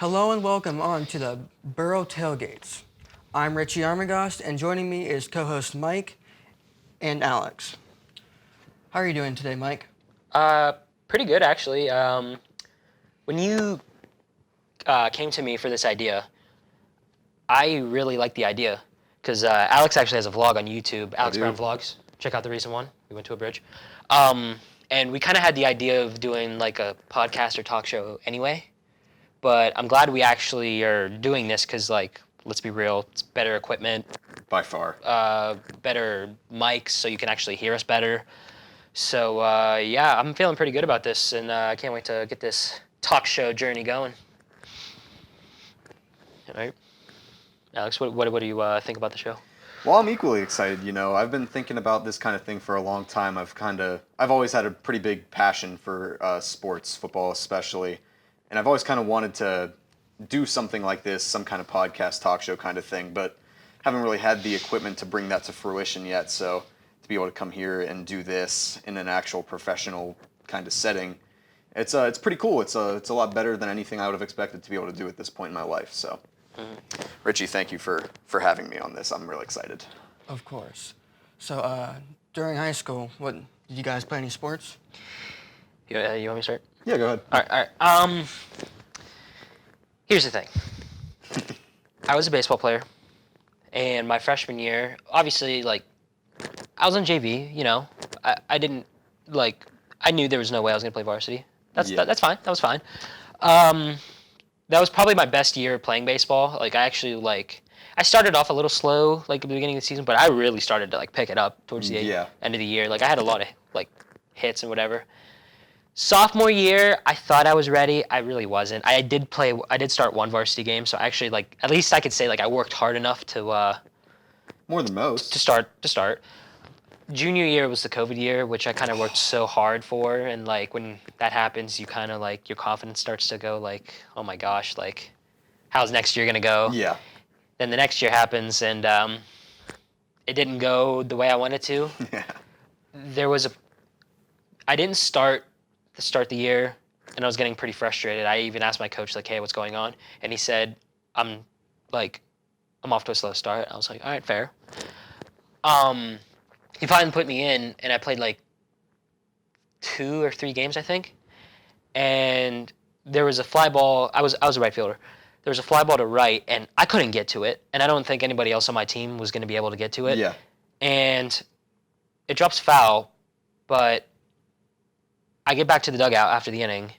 Hello and welcome on to the Boro Tailgates. I'm Richie Armagost, and joining me is co-host Mike and Alex. How are you doing today, Mike? Pretty good actually. When you came to me for this idea, I really liked the idea because Alex actually has a vlog on YouTube, Alex Brown Vlogs. Check out the recent one. We went to a bridge. And we kind of had the idea of doing like a podcast or talk show anyway. But I'm glad we actually are doing this because, like, let's be real, it's better equipment, By far. better mics so you can actually hear us better. So, yeah, I'm feeling pretty good about this, and I can't wait to get this talk show journey going. All right. Alex, what do you think about the show? Well, I'm equally excited. I've been thinking about this kind of thing for a long time. I've always had a pretty big passion for sports, football especially, and I've always kind of wanted to do something like this, some kind of podcast, talk show kind of thing, but haven't really had the equipment to bring that to fruition yet. So to be able to come here and do this in an actual professional kind of setting, it's pretty cool. It's a lot better than anything I would have expected to be able to do at this point in my life. So. Richie, thank you for having me on this. I'm really excited. Of course. So, during high school, did you guys play any sports? You want me to start? Yeah, go ahead. All right. Here's the thing. I was a baseball player, and my freshman year, obviously, like, I was on JV. I didn't I knew there was no way I was gonna play varsity. That's fine. That was fine. That was probably my best year playing baseball. Like, I actually, I started off a little slow, like, at the beginning of the season, but I really started to, pick it up towards the end of the year. Like, I had a lot of, hits and whatever. Sophomore year, I thought I was ready. I really wasn't. I did start one varsity game, so actually, at least I could say, I worked hard enough to... More than most. To start. Junior year was the COVID year, which I kind of worked so hard for, and when that happens, you kind of your confidence starts to go oh my gosh, how's next year gonna go? Yeah. Then the next year happens, and it didn't go the way I wanted to. Yeah. I didn't start the year, and I was getting pretty frustrated. I even asked my coach hey, what's going on? And he said, I'm off to a slow start. I was like, all right, fair. He finally put me in, and I played 2 or 3 games, I think. And there was a fly ball. I was a right fielder. There was a fly ball to right, and I couldn't get to it. And I don't think anybody else on my team was going to be able to get to it. Yeah. And it drops foul, but I get back to the dugout after the inning,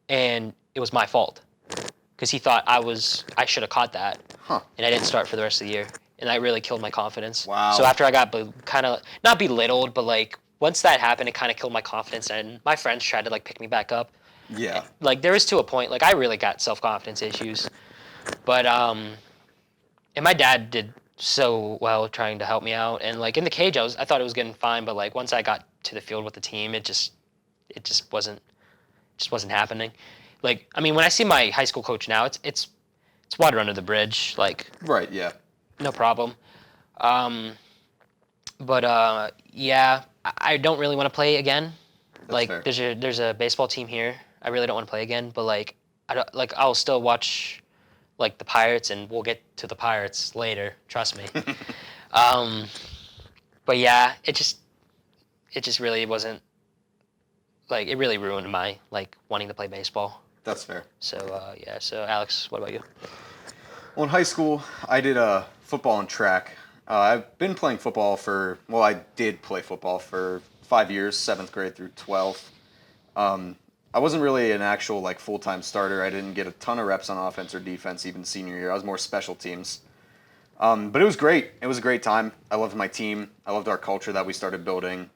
and it was my fault because he thought I should have caught that. Huh. And I didn't start for the rest of the year. And that really killed my confidence. Wow. So after I got kind of, not belittled, but once that happened, it kind of killed my confidence. And my friends tried to pick me back up. Yeah. There was to a point, I really got self-confidence issues. But, and my dad did so well trying to help me out. And in the cage, I thought it was getting fine. But once I got to the field with the team, it just wasn't happening. When I see my high school coach now, it's water under the bridge. Right, yeah. No problem. Yeah, I don't really want to play again. That's fair. There's a baseball team here. I really don't want to play again, but I don't, I'll still watch the Pirates, and we'll get to the Pirates later, trust me. But yeah, it just really wasn't it really ruined my wanting to play baseball. That's fair. So yeah, so Alex, what about you? Well, in high school, I did football and track. I've been playing football I did play football for 5 years, 7th grade through 12th. I wasn't really an actual full-time starter. I didn't get a ton of reps on offense or defense even senior year. I was more special teams. But it was great. It was a great time. I loved my team. I loved our culture that we started building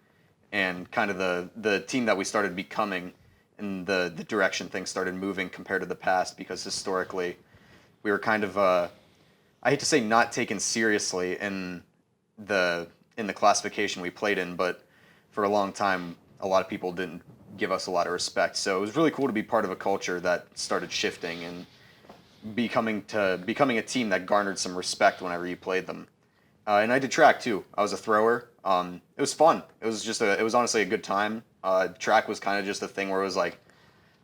and kind of the team that we started becoming and the direction things started moving compared to the past, because historically we were kind of, I hate to say not taken seriously in the classification we played in, but for a long time, a lot of people didn't give us a lot of respect. So it was really cool to be part of a culture that started shifting and becoming a team that garnered some respect whenever you played them. And I did track too. I was a thrower. It was fun. It was honestly a good time. Track was kind of just a thing where it was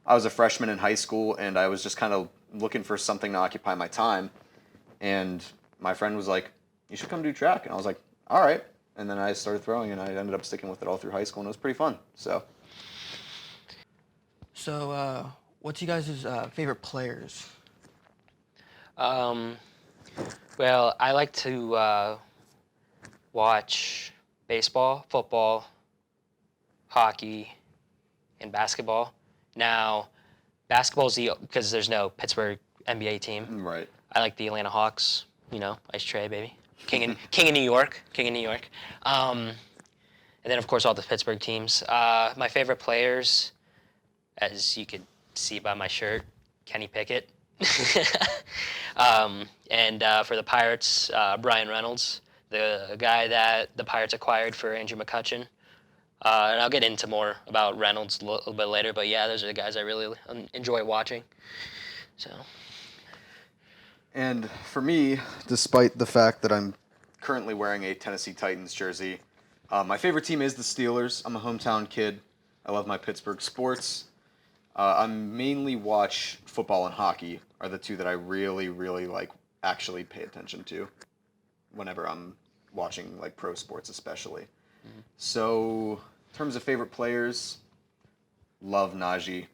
I was a freshman in high school, and I was just kind of looking for something to occupy my time. And my friend was like, you should come do track. And I was like, all right. And then I started throwing, and I ended up sticking with it all through high school, and it was pretty fun. So, What's you guys' favorite players? Well, I like to watch baseball, football, hockey, and basketball. Now, basketball's because there's no Pittsburgh NBA team. right. I like the Atlanta Hawks. Ice Tray, baby. King of New York. And then, of course, all the Pittsburgh teams. My favorite players, as you could see by my shirt, Kenny Pickett. And for the Pirates, Brian Reynolds, the guy that the Pirates acquired for Andrew McCutchen. And I'll get into more about Reynolds a little bit later, but yeah, those are the guys I really enjoy watching. So. And for me, despite the fact that I'm currently wearing a Tennessee Titans jersey, my favorite team is the Steelers. I'm a hometown kid. I love my Pittsburgh sports. I mainly watch football and hockey are the two that I really, really actually pay attention to whenever I'm watching pro sports especially. Mm-hmm. So in terms of favorite players, love Najee.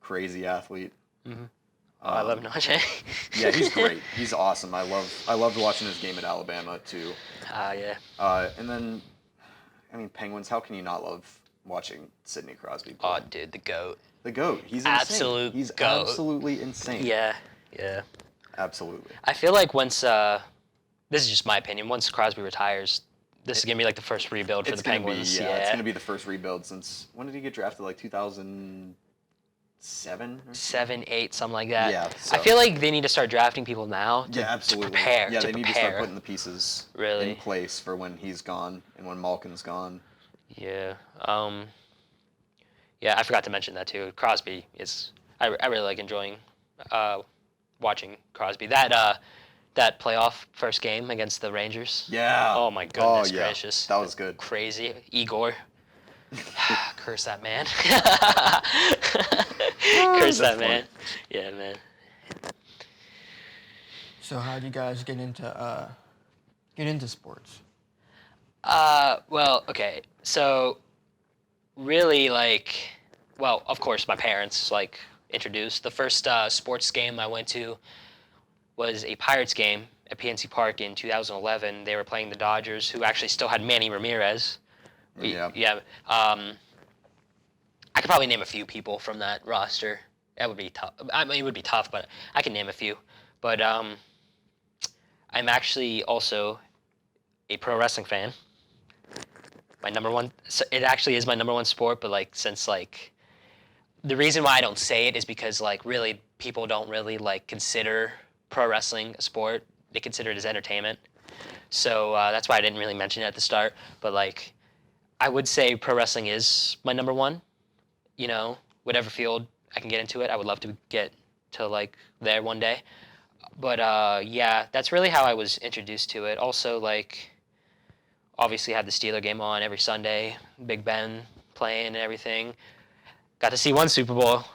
Crazy athlete. Mm-hmm. I love Najee. Yeah, he's great. He's awesome. I loved watching his game at Alabama too. Yeah. And then, Penguins. How can you not love watching Sidney Crosby play? Oh, dude, the GOAT. The GOAT. He's insane. Absolute He's GOAT. absolutely insane. Yeah. Absolutely. I feel like once, this is just my opinion, once Crosby retires, this is going to be the first rebuild for the Penguins. It's going to be the first rebuild since, when did he get drafted? 2007? 7, 8, something like that. Yeah. So. I feel like they need to start drafting people now to prepare. Yeah, they need to start putting the pieces in place for when he's gone and when Malkin's gone. Yeah. Yeah, I forgot to mention that too. Crosby is, I really like enjoying watching Crosby. That playoff first game against the Rangers. Yeah. Oh my goodness gracious. That was good. Crazy. Igor. Curse that man. Curse that man. Yeah, man. So how do you guys get into sports? Well, okay. So really well, of course my parents introduced. The first sports game I went to was a Pirates game at PNC Park in 2011. They were playing the Dodgers, who actually still had Manny Ramirez. Yeah. I could probably name a few people from that roster. That would be tough. It would be tough, but I can name a few. But I'm actually also a pro wrestling fan. My number one. It actually is my number one sport, but since the reason why I don't say it is because really people don't really consider pro wrestling a sport. They consider it as entertainment. So that's why I didn't really mention it at the start. But I would say pro wrestling is my number one. Whatever field I can get into it, I would love to get to there one day. But yeah, that's really how I was introduced to it. Also obviously had the Steeler game on every Sunday, Big Ben playing and everything. Got to see one Super Bowl,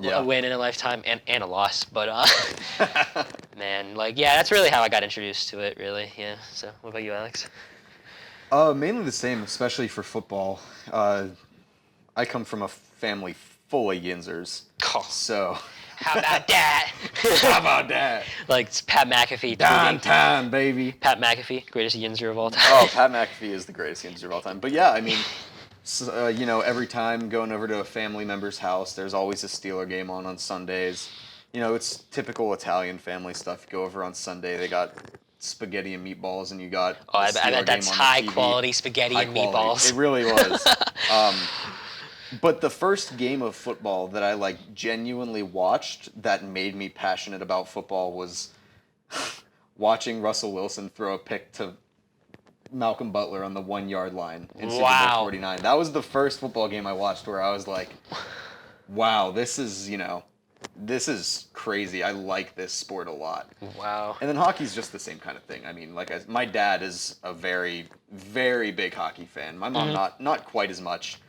a win in a lifetime, and a loss. But man, that's really how I got introduced to it. Really, yeah. So, what about you, Alex? Mainly the same, especially for football. I come from a family full of Yinzers, so. How about that? How about that? It's Pat McAfee. Downtown, baby. Pat McAfee, greatest Yinzer of all time. Oh, Pat McAfee is the greatest Yinzer of all time. But yeah, every time going over to a family member's house, there's always a Steeler game on Sundays. It's typical Italian family stuff. You go over on Sunday, they got spaghetti and meatballs, and you got I bet that's high quality spaghetti and meatballs. It really was. But the first game of football that I genuinely watched that made me passionate about football was watching Russell Wilson throw a pick to Malcolm Butler on the 1 yard line in Super Bowl 49. That was the first football game I watched where I was like, wow, this is crazy. I like this sport a lot. Wow. And then hockey's just the same kind of thing. My dad is a very, very big hockey fan. My mom not quite as much.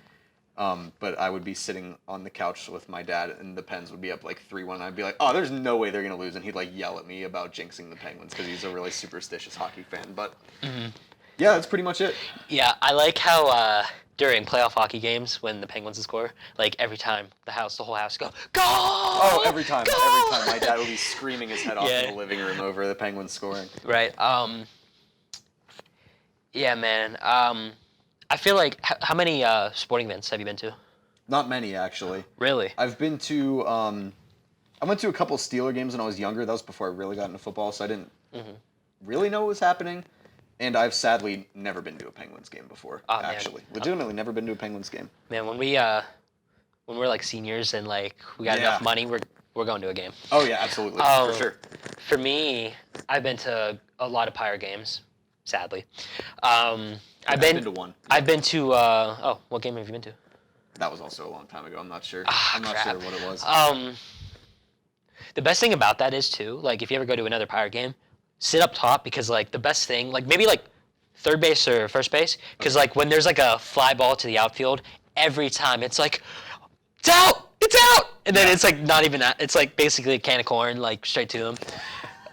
But I would be sitting on the couch with my dad, and the Pens would be up like 3-1. And I'd be like, "Oh, there's no way they're gonna lose," and he'd like yell at me about jinxing the Penguins because he's a really superstitious hockey fan. But yeah, that's pretty much it. Yeah, I like how during playoff hockey games when the Penguins score, like every time the whole house go, "Goal!" Oh, every time, Goal! every time, my dad would be screaming his head off Yeah. in the living room over the Penguins scoring. Right. Yeah, man. I feel like how many sporting events have you been to? Not many, actually. Really? I've been to I went to a couple Steeler games when I was younger. That was before I really got into football, so I didn't really know what was happening. And I've sadly never been to a Penguins game before. Oh, man. Actually, legitimately never been to a Penguins game. Man, when we're like seniors and like we got Yeah. enough money, we're going to a game. Oh yeah, absolutely, Oh. for sure. For me, I've been to a lot of Pirate games, sadly. I've been to one. I've been to what game have you been to? That was also a long time ago. I'm not sure. Ah, I'm not crap. sure what it was. The best thing about that is too, like if you ever go to another Pirate game, sit up top because like the best thing, like maybe like third base or first base, because like when there's like a fly ball to the outfield, every time it's like, it's out, and then it's like not even that. It's like basically a can of corn, like straight to them.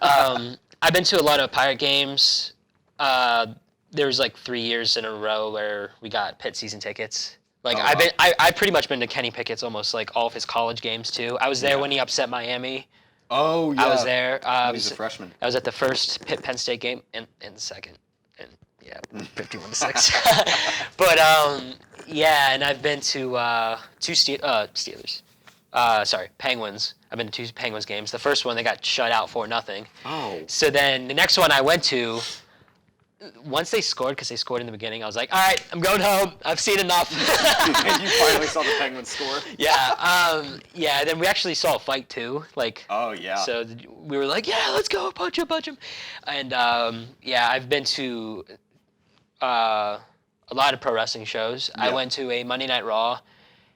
I've been to a lot of Pirate games. There was like 3 years in a row where we got Pitt season tickets. Like I've pretty much been to Kenny Pickett's almost like all of his college games too. I was there when he upset Miami. Oh yeah. I was there. When he's a freshman. I was at the first Pitt Penn State game and the second, and yeah, 51-6. But yeah, and I've been to two Steelers. Penguins. I've been to two Penguins games. The first one they got shut out 4-0. Oh. So then the next one I went to, once they scored, because they scored in the beginning, I was like, all right, I'm going home. I've seen enough. And you finally saw the Penguins score. Yeah. Yeah. Then we actually saw a fight too. Like. Oh yeah. So we were like, yeah, let's go, punch him. And yeah, I've been to a lot of pro wrestling shows. Yeah. I went to a Monday Night Raw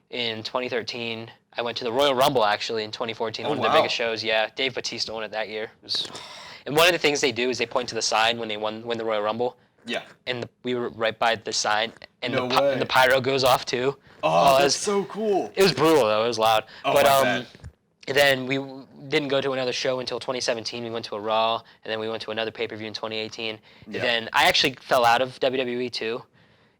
in 2013. I went to the Royal Rumble actually in 2014, one of their biggest shows. Yeah, Dave Bautista won it that year. And one of the things they do is they point to the sign when they win the Royal Rumble. Yeah. And we were right by the sign, and No and the pyro goes off too. Oh, that's so cool. It was brutal though. It was loud. Oh, But I bet. then we didn't go to another show until 2017. We went to a Raw, and then we went to another pay-per-view in 2018. Yeah. Then I actually fell out of WWE too,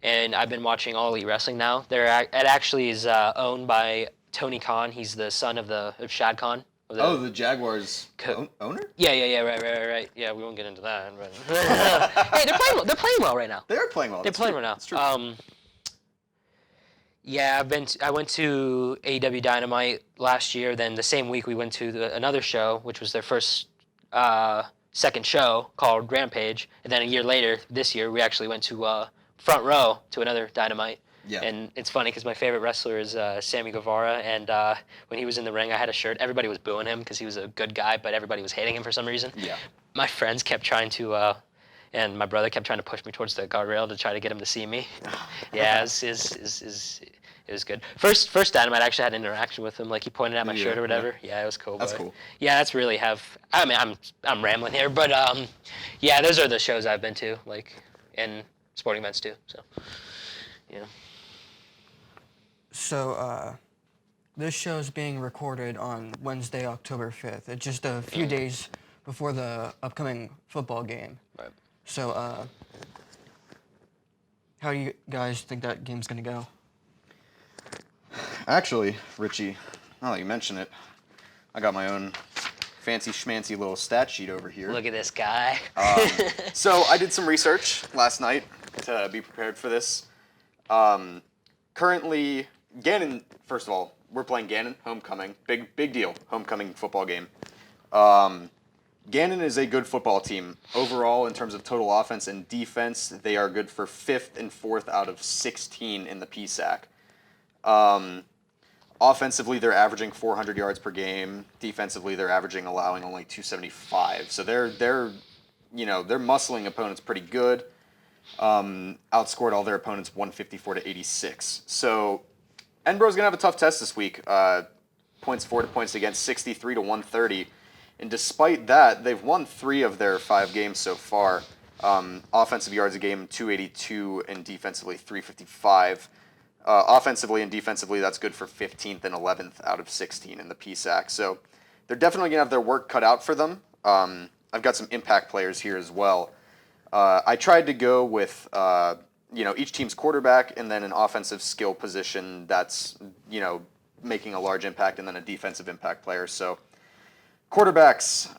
and I've been watching All Elite Wrestling now. It actually is owned by Tony Khan. He's the son of Shad Khan. The Jaguars owner? Yeah, right. Yeah, we won't get into that. But hey, they're playing well right now. They are playing well. They're playing well now. That's true. Yeah, I went to AEW Dynamite last year. Then the same week we went to another show, which was their second show called Rampage. And then a year later, this year, we actually went to Front Row to another Dynamite. Yeah. And it's funny because my favorite wrestler is Sammy Guevara, and when he was in the ring, I had a shirt. Everybody was booing him because he was a good guy, but everybody was hating him for some reason. Yeah. My friends kept trying to, and my brother kept trying to push me towards the guardrail to try to get him to see me. Yeah, it was good. First Dynamite, I actually had an interaction with him. Like he pointed at my shirt or whatever. Yeah, it was cool. That's cool. Yeah, that's really I mean, I'm rambling here, but yeah, those are the shows I've been to, like, and sporting events too. So, yeah. So, this show is being recorded on Wednesday, October 5th. It's just a few days before the upcoming football game. Right. So, how do you guys think that game's going to go? Actually, Richie, now that you mention it, I got my own fancy schmancy little stat sheet over here. Look at this guy. So I did some research last night to be prepared for this. Currently, Gannon, first of all, we're playing Gannon, homecoming. Big deal, homecoming football game. Gannon is a good football team. Overall, in terms of total offense and defense, they are good for 5th and 4th out of 16 in the PSAC. Offensively, they're averaging 400 yards per game. Defensively, they're allowing only 275. So they're muscling opponents pretty good. Outscored all their opponents 154 to 86. So Edinburgh's gonna have a tough test this week. Points for to points against 63 to 130. And despite that, they've won 3 of their 5 games so far. Offensive yards a game 282 and defensively 355. Offensively and defensively, that's good for 15th and 11th out of 16 in the PSAC. So they're definitely going to have their work cut out for them. I've got some impact players here as well. I tried to go with each team's quarterback and then an offensive skill position that's making a large impact, and then a defensive impact player. So quarterbacks,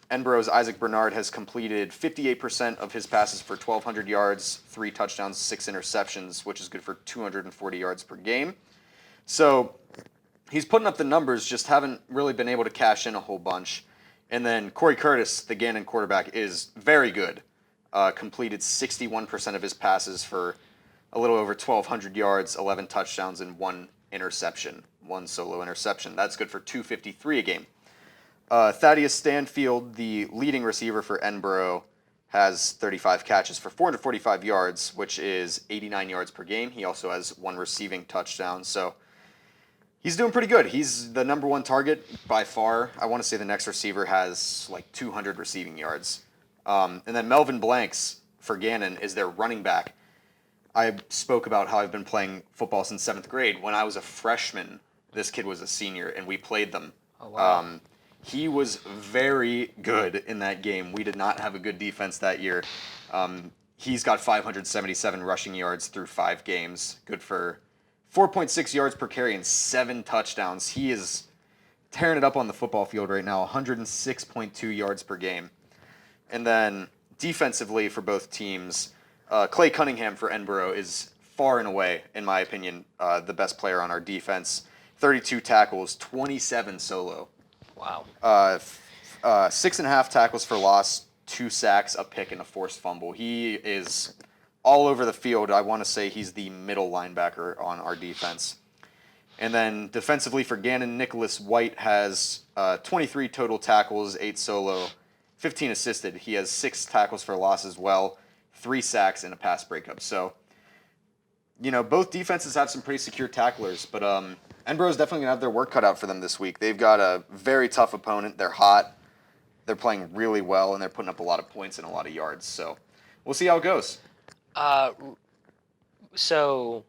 Edinburgh's Isaac Bernard has completed 58% of his passes for 1,200 yards, 3 touchdowns, 6 interceptions, which is good for 240 yards per game. So he's putting up the numbers, just haven't really been able to cash in a whole bunch. And then Corey Curtis, the Gannon quarterback, is very good. Completed 61% of his passes for a little over 1,200 yards, 11 touchdowns, and 1 interception, 1 solo interception. That's good for 253 a game. Thaddeus Stanfield, the leading receiver for Edinburgh, has 35 catches for 445 yards, which is 89 yards per game. He also has 1 receiving touchdown, so he's doing pretty good. He's the number 1 target by far. I want to say the next receiver has like 200 receiving yards. And then Melvin Blanks for Gannon is their running back. I spoke about how I've been playing football since 7th grade. When I was a freshman, this kid was a senior, and we played them. Oh, wow. He was very good in that game. We did not have a good defense that year. He's got 577 rushing yards through 5 games. Good for 4.6 yards per carry and 7 touchdowns. He is tearing it up on the football field right now, 106.2 yards per game. And then defensively for both teams, Clay Cunningham for Edinburgh is far and away, in my opinion, the best player on our defense. 32 tackles, 27 solo. Wow. 6.5 tackles for loss, 2 sacks, a pick, and a forced fumble. He is all over the field. I want to say he's the middle linebacker on our defense. And then defensively for Gannon, Nicholas White has 23 total tackles, 8 solo, 15 assisted. He has 6 tackles for loss as well, 3 sacks, and a pass breakup. So, both defenses have some pretty secure tacklers, but Edinburgh's definitely going to have their work cut out for them this week. They've got a very tough opponent. They're hot. They're playing really well, and they're putting up a lot of points and a lot of yards. So we'll see how it goes. So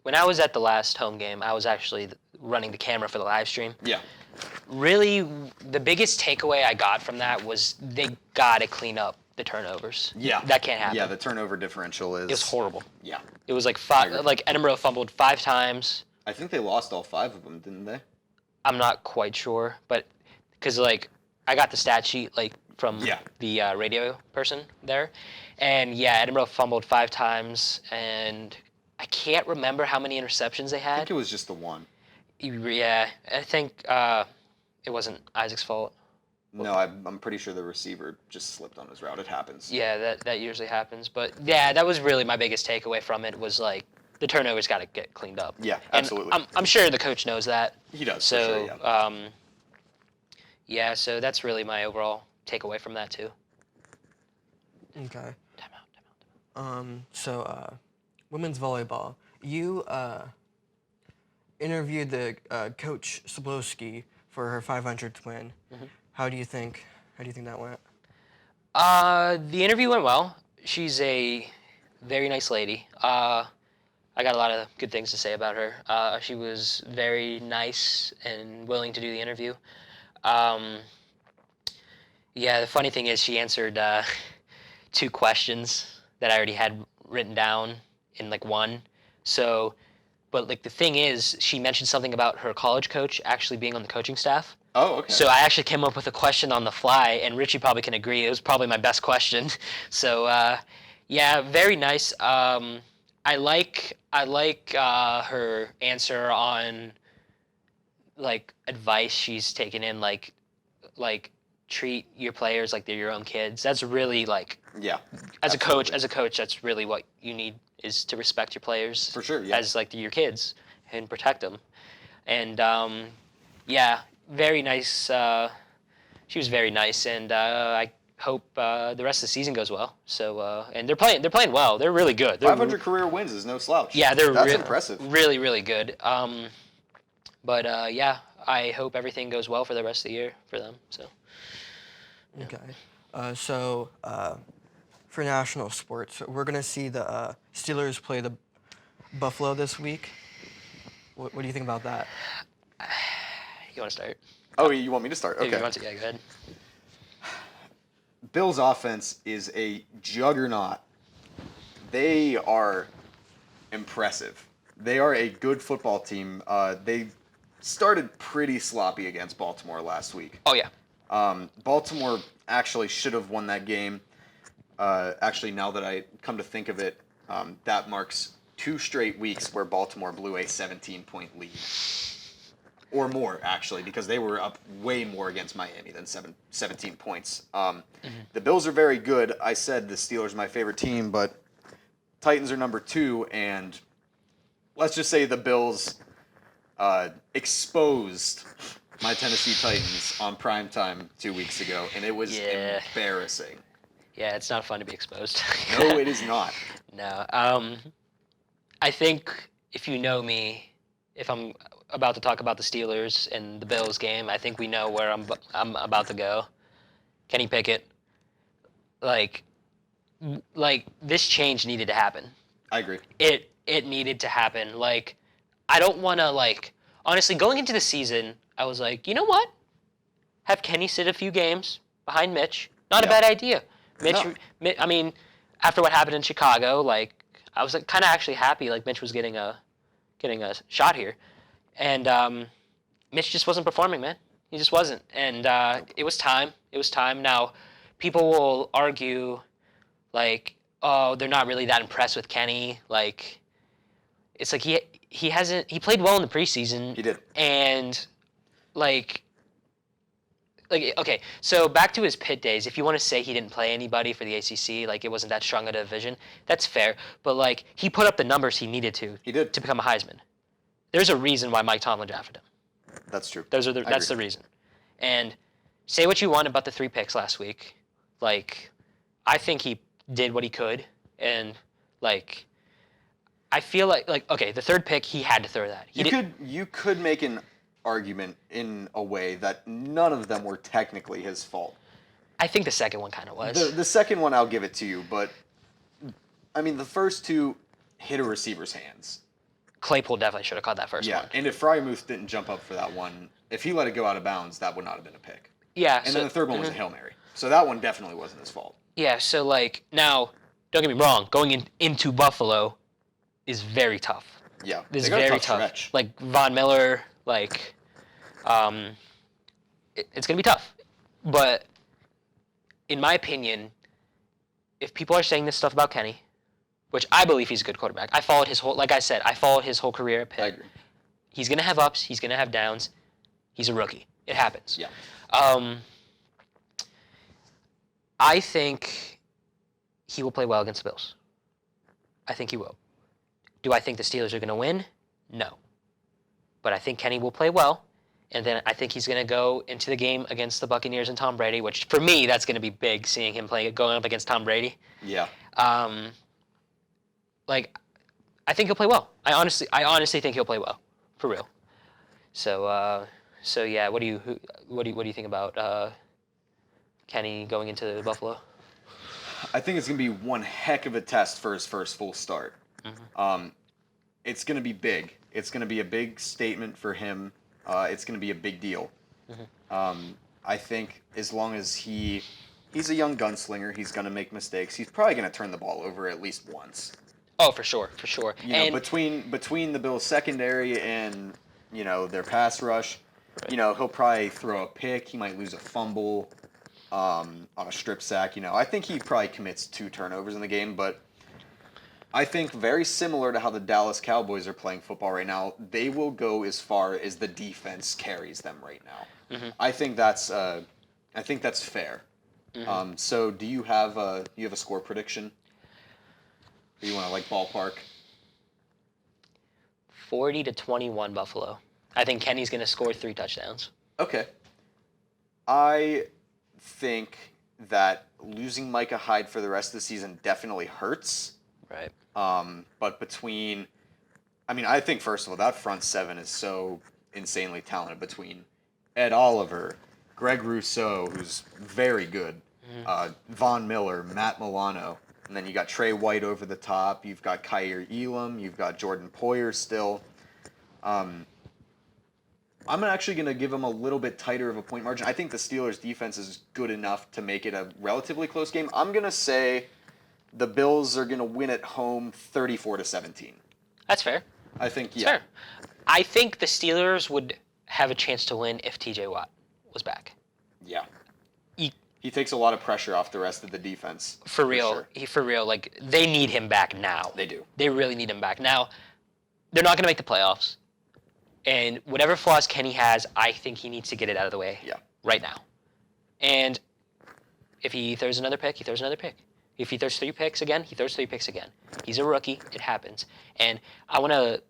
when I was at the last home game, I was actually running the camera for the live stream. Yeah. Really, the biggest takeaway I got from that was they got to clean up the turnovers. Yeah. That can't happen. Yeah, the turnover differential is... It was horrible. Yeah. It was like Edinburgh fumbled 5 times. I think they lost all 5 of them, didn't they? I'm not quite sure, but because I got the stat sheet from the radio person there, and Edinburgh fumbled 5 times, and I can't remember how many interceptions they had. I think it was just the 1. Yeah, I think it wasn't Isaac's fault. No, I'm pretty sure the receiver just slipped on his route. It happens. Yeah, that usually happens, but that was really my biggest takeaway from it was the turnovers got to get cleaned up. Yeah, absolutely. And I'm sure the coach knows that. He does, So, for sure, yeah. So that's really my overall takeaway from that too. Okay. So women's volleyball. You interviewed the coach Slowski for her 500th win. Mm-hmm. How do you think that went? The interview went well. She's a very nice lady. I got a lot of good things to say about her. She was very nice and willing to do the interview. The funny thing is she answered 2 questions that I already had written down in one. So, but the thing is, she mentioned something about her college coach actually being on the coaching staff. Oh, okay. So I actually came up with a question on the fly, and Richie probably can agree. It was probably my best question. So, very nice. I like her answer on advice she's taken in, treat your players like they're your own kids. That's really as a coach, that's really what you need is to respect your players for sure. Yeah. As your kids and protect them. And very nice. She was very nice, and I hope the rest of the season goes well. So and they're playing well. They're really good. 500 career wins is no slouch. Yeah, that's impressive. Really, really good. But I hope everything goes well for the rest of the year for them. So. Yeah. Okay. For national sports, we're gonna see the Steelers play the Buffalo this week. What do you think about that? You want to start? Oh, you want me to start? If Okay. you want to, yeah, go ahead. Bills' offense is a juggernaut. They are impressive. They are a good football team. They started pretty sloppy against Baltimore last week. Oh, yeah. Baltimore actually should have won that game. Actually, now that I come to think of it, that marks 2 straight weeks where Baltimore blew a 17-point lead. Or more, actually, because they were up way more against Miami than 17 points. The Bills are very good. I said the Steelers are my favorite team, but Titans are number 2, and let's just say the Bills exposed my Tennessee Titans on primetime 2 weeks ago, and it was Yeah. embarrassing. Yeah, it's not fun to be exposed. No, it is not. No. I think if you know me, if I'm about to talk about the Steelers and the Bills game, I think we know where I'm about to go. Kenny Pickett, like this change needed to happen. I agree. It needed to happen. Like, I don't want to, like, honestly, going into the season, I was like, you know what? Have Kenny sit a few games behind Mitch. Not a Yeah. bad idea. Mitch, No. I mean, after what happened in Chicago, like, I was kind of actually happy, like, Mitch was getting a shot here. And Mitch just wasn't performing, man. He just wasn't. And it was time. It was time. Now, people will argue, like, oh, they're not really that impressed with Kenny. Like, it's like he played well in the preseason. He did. And, like, okay, so back to his Pitt days. If you want to say he didn't play anybody for the ACC, like, it wasn't that strong a division, that's fair. But, like, he put up the numbers he needed to. He did. To become a Heisman. There's a reason why Mike Tomlin drafted him. That's true. That's agree. the reason. And say what you want about the 3 picks last week. Like, I think he did what he could. And, like, I feel like okay, the 3rd pick, he had to throw that. You could make an argument in a way that none of them were technically his fault. I think the second one kind of was. The second one, I'll give it to you, but I mean, the first 2 hit a receiver's hands. Claypool definitely should have caught that first one. And if Fryermuth didn't jump up for that one, if he let it go out of bounds, that would not have been a pick. Yeah. And then the 3rd one was a Hail Mary. So that one definitely wasn't his fault. Yeah, so, like, now, don't get me wrong, going into Buffalo is very tough. Yeah. It's they got a very tough. tough. Stretch. Like, Von Miller, like, it's going to be tough. But in my opinion, if people are saying this stuff about Kenny, which I believe he's a good quarterback. I followed his whole, like I said, I followed his whole career at Pitt. I agree. He's going to have ups. He's going to have downs. He's a rookie. It happens. Yeah. I think he will play well against the Bills. I think he will. Do I think the Steelers are going to win? No. But I think Kenny will play well. And then I think he's going to go into the game against the Buccaneers and Tom Brady, which for me, that's going to be big, seeing him going up against Tom Brady. Yeah. Like, I think he'll play well. I honestly think he'll play well, for real. So yeah. What do you think about Kenny going into Buffalo? I think it's going to be one heck of a test for his first full start. Mm-hmm. It's going to be big. It's going to be a big statement for him. It's going to be a big deal. Mm-hmm. I think as long as he's a young gunslinger, he's going to make mistakes. He's probably going to turn the ball over at least once. Oh, for sure. You know, between the Bills' secondary and, you know, their pass rush, right. You know, he'll probably throw a pick. He might lose a fumble on a strip sack. You know, I think he probably commits 2 turnovers in the game, but I think very similar to how the Dallas Cowboys are playing football right now, they will go as far as the defense carries them right now. Mm-hmm. I think that's fair. Mm-hmm. So do you have a score prediction? Or you want to, like, ballpark? 40-21 Buffalo. I think Kenny's going to score 3 touchdowns. Okay. I think that losing Micah Hyde for the rest of the season definitely hurts. Right. But I think, first of all, that front 7 is so insanely talented between Ed Oliver, Greg Rousseau, who's very good, Von Miller, Matt Milano. And then you got Trey White over the top. You've got Kyer Elam. You've got Jordan Poyer still. I'm actually going to give them a little bit tighter of a point margin. I think the Steelers' defense is good enough to make it a relatively close game. I'm going to say the Bills are going to win at home 34-17. That's fair. I think, That's yeah. fair. I think the Steelers would have a chance to win if TJ Watt was back. Yeah. He takes a lot of pressure off the rest of the defense. For real. Sure. For real. Like, they need him back now. They do. They really need him back. Now, they're not going to make the playoffs. And whatever flaws Kenny has, I think he needs to get it out of the way right now. And if he throws another pick, he throws another pick. If he throws 3 picks again, he throws 3 picks again. He's a rookie. It happens. And I want to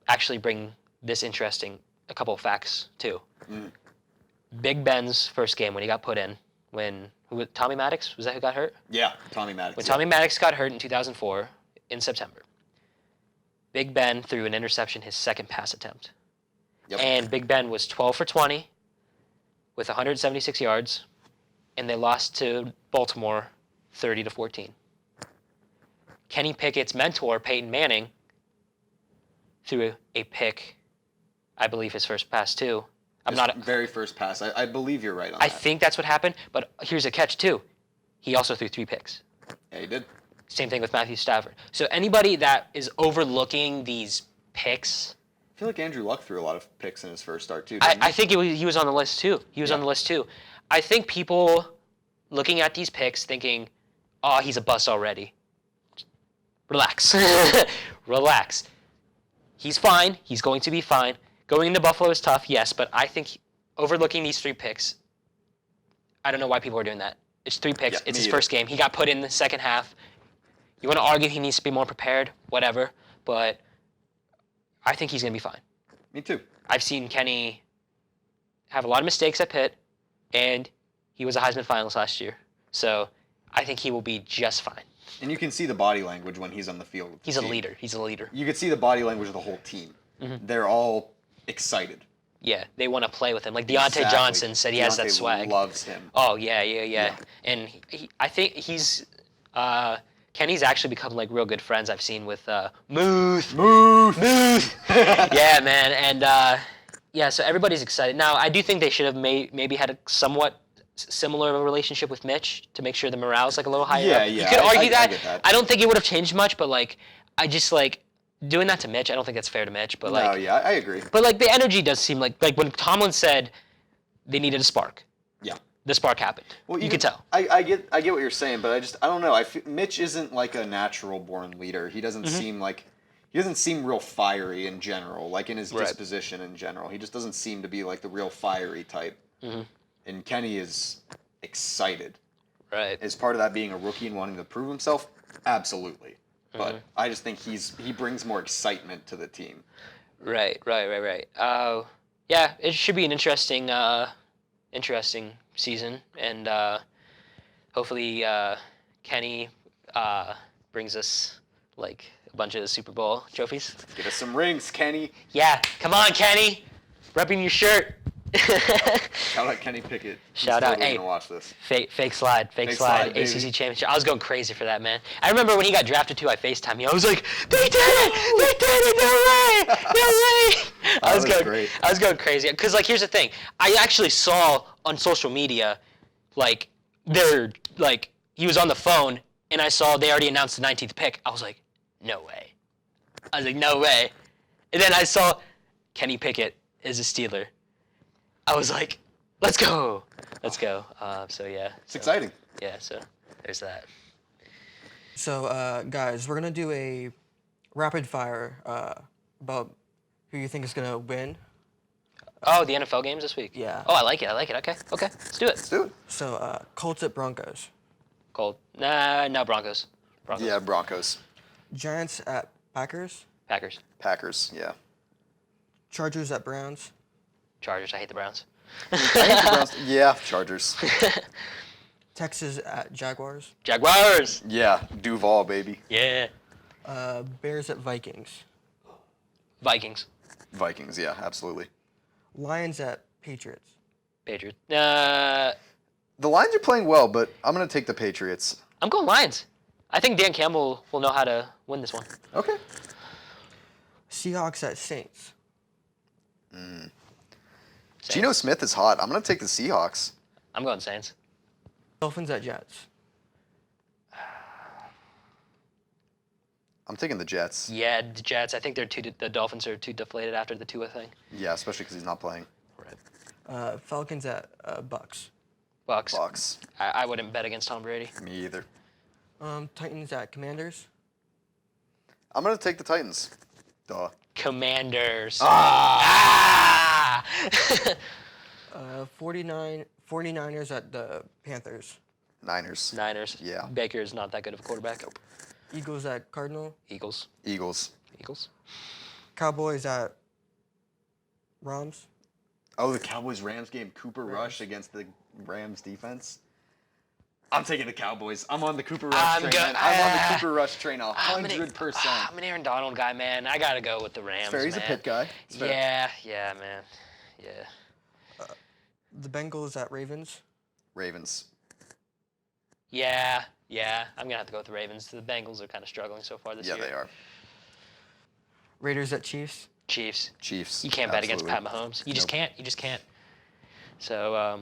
actually bring this a couple of facts, too. Big Ben's first game when he got put in, Tommy Maddox, was that who got hurt? Yeah, Tommy Maddox. When Tommy Maddox got hurt in 2004, in September, Big Ben threw an interception his second pass attempt. Yep. And Big Ben was 12 for 20 with 176 yards, and they lost to Baltimore 30-14. Kenny Pickett's mentor, Peyton Manning, threw a pick, I believe his first pass too. Very first pass. I believe you're right on I that. think that's what happened, but here's a catch too. He also threw 3 picks. Yeah, he did. Same thing with Matthew Stafford. So anybody that is overlooking these picks, I feel like Andrew Luck threw a lot of picks in his first start too. I think he was on the list too. He was on the list too. I think people looking at these picks thinking, oh, he's a bust already. Relax. Relax. He's fine. He's going to be fine. Going into Buffalo is tough, yes, but I think overlooking these 3 picks, I don't know why people are doing that. It's 3 picks. It's his first game. He got put in the second half. You want to argue he needs to be more prepared, whatever, but I think he's going to be fine. Me too. I've seen Kenny have a lot of mistakes at Pitt, and he was a Heisman finalist last year. So I think he will be just fine. And you can see the body language when he's on the field. He's a leader. He's a leader. You can see the body language of the whole team. They're all excited. Yeah, they want to play with him. Like Deontay Johnson said, he has that swag. Loves him. Oh yeah. And I think Kenny's actually become like real good friends. I've seen with Muth. Yeah, man, and so everybody's excited. Now I do think they should have maybe had a somewhat similar relationship with Mitch to make sure the morale's like a little higher. Yeah. You could argue that. I get that. I don't think it would have changed much, but like I just like. Doing that to Mitch, I don't think that's fair to Mitch. But like, no, yeah, I agree. But like the energy does seem like when Tomlin said they needed a spark. Yeah. The spark happened. Well, you could tell. I get what you're saying, but I don't know. Mitch isn't like a natural born leader. He doesn't seem real fiery in general, like in his disposition in general. He just doesn't seem to be like the real fiery type. And Kenny is excited. Right. Is part of that being a rookie and wanting to prove himself? Absolutely. But I just think he brings more excitement to the team. Right. Yeah, it should be an interesting season, and hopefully Kenny brings us like a bunch of Super Bowl trophies. Get us some rings, Kenny. Yeah, come on, Kenny, repping your shirt. Shout out Kenny Pickett. Shout out, hey, gonna watch this. Fake slide, ACC championship. I was going crazy for that, man. I remember when he got drafted too, I FaceTimed him. I was like, they did it, no way. I was going crazy because like here's the thing, I actually saw on social media, like he was on the phone and I saw they already announced the 19th pick. I was like, no way. And then I saw Kenny Pickett is a Steeler. I was like, let's go. So yeah. It's exciting. Yeah, so there's that. So guys, we're gonna do a rapid fire about who you think is gonna win. Oh, the NFL games this week? Yeah. Oh, I like it. Okay, let's do it. So Colts at Broncos. Cold. No, Broncos. Yeah, Broncos. Giants at Packers. Packers, yeah. Chargers at Browns. Chargers, I hate the Browns. I hate the Browns. Yeah, Chargers. Texas at Jaguars. Jaguars! Yeah, Duval, baby. Yeah. Bears at Vikings. Vikings, yeah, absolutely. Lions at Patriots. Patriots. The Lions are playing well, but I'm going to take the Patriots. I'm going Lions. I think Dan Campbell will know how to win this one. Okay. Seahawks at Saints. Geno Smith is hot. I'm going to take the Seahawks. I'm going Saints. Dolphins at Jets. I'm taking the Jets. Yeah, the Jets. I think the Dolphins are too deflated after the Tua thing. Yeah, especially because he's not playing. Right. Falcons at Bucks. Bucks. I wouldn't bet against Tom Brady. Me either. Titans at Commanders. I'm going to take the Titans. Duh. Commanders. 49ers at the Panthers. Niners. Niners. Yeah. Baker is not that good of a quarterback. Nope. Eagles at Cardinal. Eagles. Cowboys at Rams. Oh, the Cowboys-Rams game. Cooper Rush against the Rams defense. I'm taking the Cowboys. I'm on the Cooper Rush train. Man. I'm on the Cooper Rush train 100%. I'm an Aaron Donald guy, man. I got to go with the Rams, Fair. He's man. a Pitt guy. Yeah, man. Yeah. The Bengals at Ravens. Ravens. Yeah. I'm going to have to go with the Ravens. The Bengals are kind of struggling so far this year. Yeah, they are. Raiders at Chiefs. Chiefs. Chiefs. You can't bet against Pat Mahomes. You just can't. So,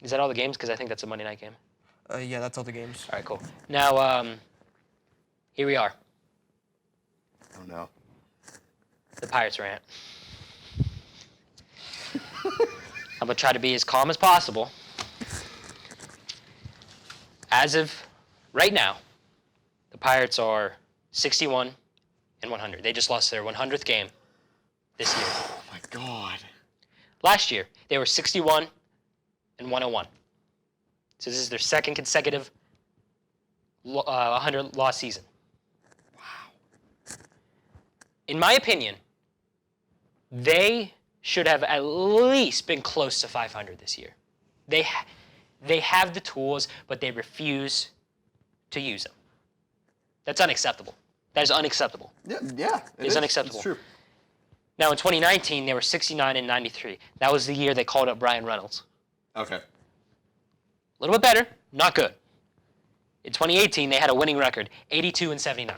is that all the games? Because I think that's a Monday night game. Yeah, that's all the games. All right, cool. Now, here we are. Oh, no. The Pirates rant. I'm going to try to be as calm as possible. As of right now, the Pirates are 61-100. They just lost their 100th game this year. Oh, my God. Last year, they were 61-101. So this is their second consecutive 100-loss season. Wow. In my opinion, they should have at least been close to 500 this year. They have the tools, but they refuse to use them. That's unacceptable. That is unacceptable. Yeah. It's unacceptable. It's true. Now, in 2019, they were 69-93. That was the year they called up Brian Reynolds. Okay. A little bit better, not good. In 2018, they had a winning record, 82-79.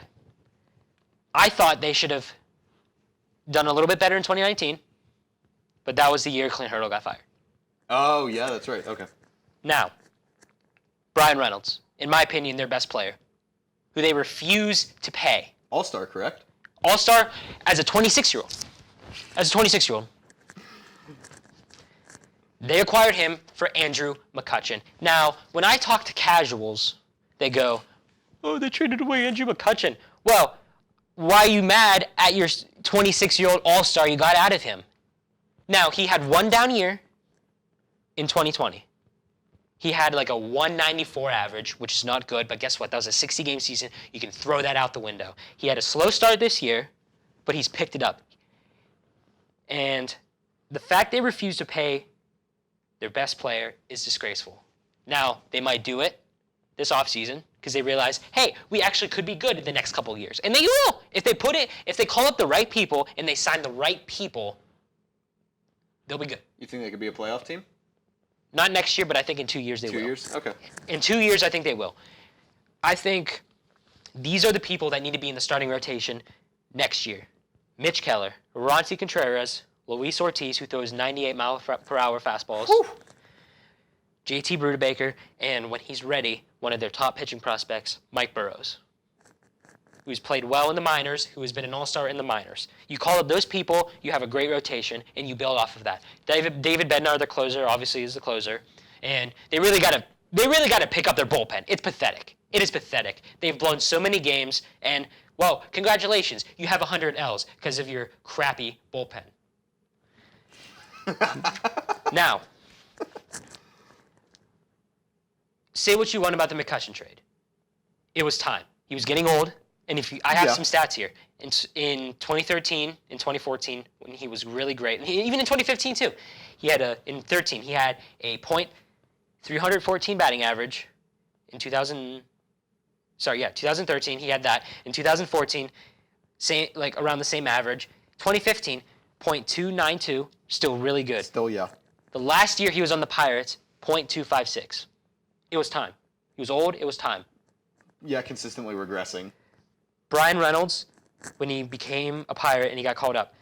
I thought they should have done a little bit better in 2019, but that was the year Clint Hurdle got fired. Oh, yeah, that's right. Okay. Now, Brian Reynolds, in my opinion, their best player, who they refuse to pay. All-star, correct? All-star as a 26-year-old. They acquired him for Andrew McCutchen. Now, when I talk to casuals, they go, oh, they traded away Andrew McCutchen. Well, why are you mad at your 26-year-old all-star you got out of him? Now, he had one down year in 2020. He had like a 194 average, which is not good, but guess what? That was a 60-game season. You can throw that out the window. He had a slow start this year, but he's picked it up. And the fact they refuse to pay their best player is disgraceful. Now, they might do it this offseason because they realize, hey, we actually could be good in the next couple of years. And they will. If they call up the right people and they sign the right people, they'll be good. You think they could be a playoff team? Not next year, but I think in 2 years they will. 2 years? Okay. In 2 years, I think they will. I think these are the people that need to be in the starting rotation next year. Mitch Keller, Ronci Contreras, Luis Ortiz, who throws 98-mile-per-hour fastballs, Whew. JT Brudebaker, and when he's ready, one of their top pitching prospects, Mike Burrows, who's played well in the minors, who has been an all-star in the minors. You call up those people, you have a great rotation, and you build off of that. David Bednar, the closer, obviously is the closer, and they really got to pick up their bullpen. It's pathetic. It is pathetic. They've blown so many games, and well, congratulations, you have 100 L's because of your crappy bullpen. Now, say what you want about the McCutchen trade. It was time. He was getting old, and I have some stats here. In 2013, in 2014, when he was really great, and even in 2015 too, in 13 he had a .314 batting average. In 2013 he had that. In 2014, around the same average. 2015, .292, still really good. Still, yeah. The last year he was on the Pirates, .256. It was time. He was old. It was time. consistently regressing. Brian Reynolds, when he became a Pirate and he got called up,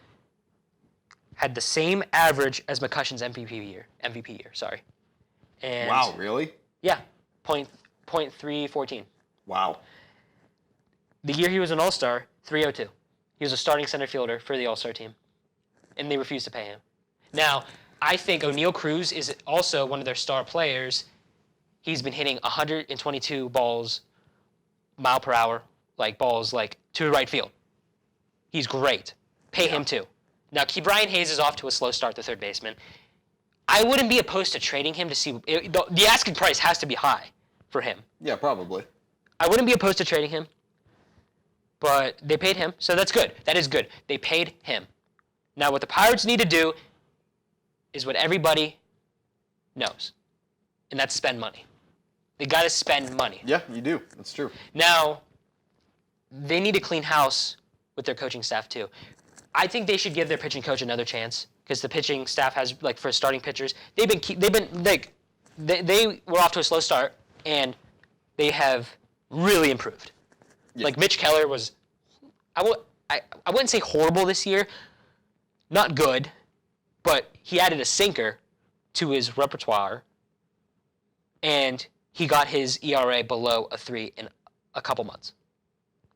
had the same average as McCutcheon's MVP year, sorry. And Wow, really? Yeah, .314. Wow. The year he was an All-Star, 302. He was a starting center fielder for the All-Star team, and they refused to pay him. Now, I think O'Neal Cruz is also one of their star players. He's been hitting 122 balls, mile per hour, balls to right field. He's great. Pay him too. Now, Brian Hayes is off to a slow start, the third baseman. I wouldn't be opposed to trading him to see. The asking price has to be high for him. Yeah, probably. I wouldn't be opposed to trading him, but they paid him, so that's good. That is good. They paid him. Now, what the Pirates need to do is what everybody knows, and that's spend money. They got to spend money. Yeah, you do. That's true. Now, they need to clean house with their coaching staff too. I think they should give their pitching coach another chance because the pitching staff has, for starting pitchers, they were off to a slow start and they have really improved. Yeah. Mitch Keller was, I wouldn't say horrible this year, not good, but he added a sinker to his repertoire and he got his ERA below a 3 in a couple months.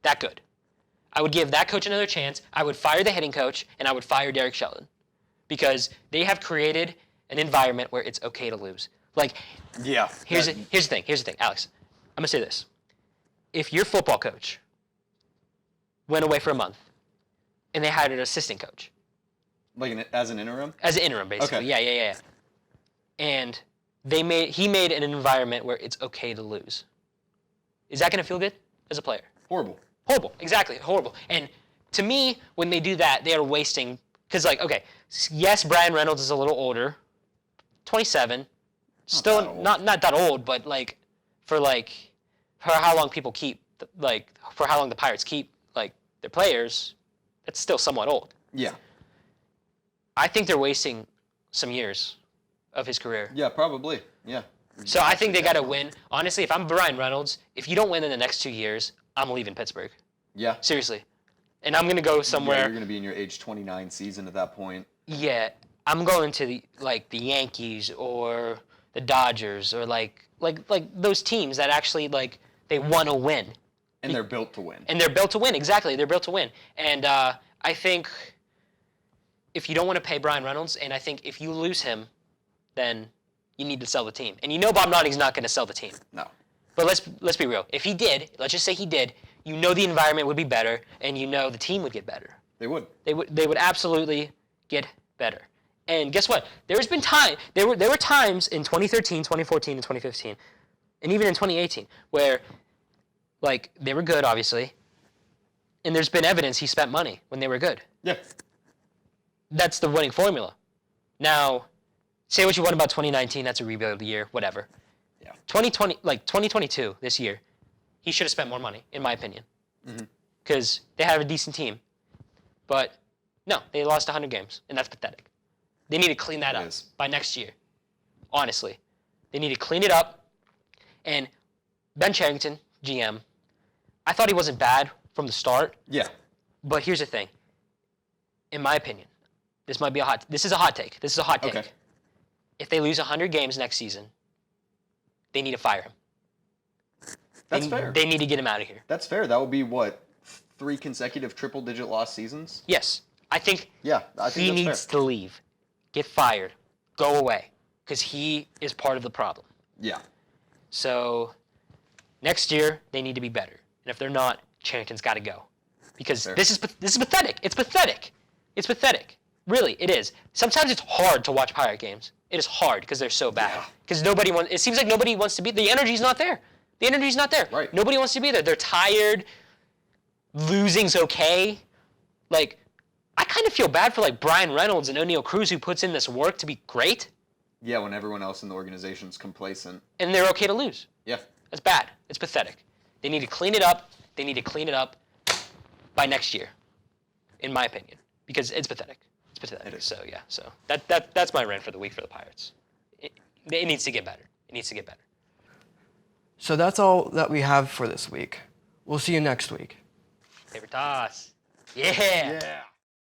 That good. I would give that coach another chance. I would fire the hitting coach, and I would fire Derek Sheldon because they have created an environment where it's okay to lose. Here's the thing, Alex. I'm going to say this. If your football coach went away for a month and they hired an assistant coach. As an interim? As an interim, basically. Okay. Yeah. And he made an environment where it's okay to lose. Is that going to feel good as a player? Horrible, exactly, horrible. And to me, when they do that, they are wasting, because yes, Brian Reynolds is a little older, 27, still not that old, but for how long people keep, for how long the Pirates keep, their players, that's still somewhat old. Yeah. I think they're wasting some years of his career. Yeah, probably, yeah. So I think they got to win. Honestly, if I'm Brian Reynolds, if you don't win in the next 2 years, I'm leaving Pittsburgh. Yeah. Seriously. And I'm going to go somewhere. Yeah, you're going to be in your age 29 season at that point. Yeah. I'm going to the Yankees or the Dodgers or those teams that actually they want to win. And they're built to win. Exactly. They're built to win. And I think if you don't want to pay Brian Reynolds, and I think if you lose him, then you need to sell the team. And Bob Notting's not going to sell the team. No. But let's be real. If he did, let's just say he did, the environment would be better, and the team would get better. They would. They would absolutely get better. And guess what? There were times in 2013, 2014, and 2015, and even in 2018 where they were good, obviously, and there's been evidence he spent money when they were good. Yeah. That's the winning formula. Now, say what you want about 2019, that's a rebuild year, whatever. Yeah. 2022, this year, he should have spent more money, in my opinion. Because they have a decent team. But, no, they lost 100 games, and that's pathetic. They need to clean that up by next year. Honestly. They need to clean it up. And Ben Cherington, GM, I thought he wasn't bad from the start. Yeah. But here's the thing. In my opinion, this is a hot take. Okay. If they lose 100 games next season, they need to fire him. That's fair. They need to get him out of here. That's fair. That would be, 3 consecutive triple-digit loss seasons? Yes. I think he needs to leave. Get fired. Go away. Because he is part of the problem. Yeah. So, next year, they need to be better. And if they're not, Charrington's got to go. Because this is pathetic. It's pathetic. It's pathetic. Really, it is. Sometimes it's hard to watch Pirate games. It is hard because they're so bad. Because it seems like nobody wants to be. The energy's not there. Right. Nobody wants to be there. They're tired. Losing's okay. I kind of feel bad for Brian Reynolds and O'Neal Cruz who puts in this work to be great. Yeah, when everyone else in the organization's complacent. And they're okay to lose. Yeah. That's bad. It's pathetic. They need to clean it up. They need to clean it up by next year, in my opinion, because it's pathetic. It's pathetic. It is. So yeah. So that's my rant for the week for the Pirates. It needs to get better. It needs to get better. So that's all that we have for this week. We'll see you next week. Paper toss. Yeah. Yeah.